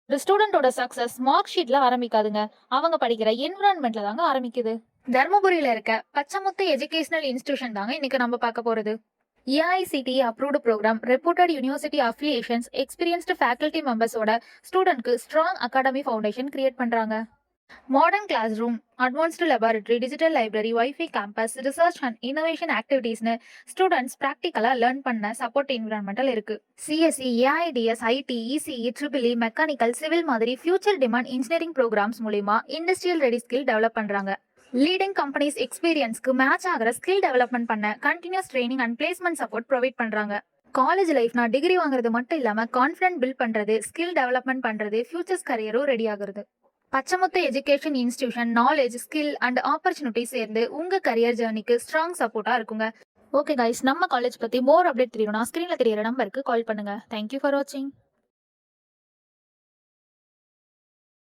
ஒரு ஸ்டூடெண்டோட success mark ஷீட்ல ஆரம்பிக்காதுங்க. அவங்க படிக்கிற என்விரான்மெண்ட்ல தாங்க ஆரம்பிக்குது. தர்மபுரியில இருக்க பச்சமுத்து எஜுகேஷனல் இன்ஸ்டிடியூஷன் தாங்க இன்னைக்கு நம்ம பார்க்க போறது. AICTE approved program, reputed university affiliations, experienced faculty மெம்பர்ஸோட ஸ்டூடெண்ட்க்கு ஸ்ட்ராங் அகாடமி ஃபவுண்டேஷன் கிரியேட் பண்றாங்க. Modern class room, advanced laboratory, digital library, wifi campus, research and innovation ஆக்டிவிட்டீஸ்னு ஸ்டூடெண்ட்ஸ் ப்ராக்டிக்கலா லேர்ன் பண்ண சப்போர்ட் என்விரான்மெண்டல் இருக்கு. CSC, AIDS, IT, ECE, triple E, mechanical, civil மாதிரி future demand engineering programs மூலியமா industrial ready skill develop பண்றாங்க. Leading companies எக்ஸ்பீரியன்ஸ்க்கு match ஆகிற skill development பண்ண continuous training and placement support provide பண்றாங்க. காலேஜ் லைஃப்னா டிகிரி வாங்குறது மட்டும் இல்லாம கான்ஃபிடன்ட் பில்ட் பண்றது, ஸ்கில் டெவலப்மெண்ட் பண்றது, ஃபியூச்சர்ஸ் கரியரும் ரெடி ஆகுறது. Pachamuthu education institution knowledge, skill and opportunity சேர்ந்து உங்க கரியர் ஜேர்னிக்கு ஸ்ட்ராங் சப்போர்ட்டா இருக்குங்க. ஓகே கைஸ், நம்ம காலேஜ் பத்தி மோர் அப்டேட் தெரியணும்னா ஸ்கிரீன்ல தெரியற நம்பருக்கு கால் பண்ணுங்க. தேங்க்யூ ஃபார் வாட்சிங்.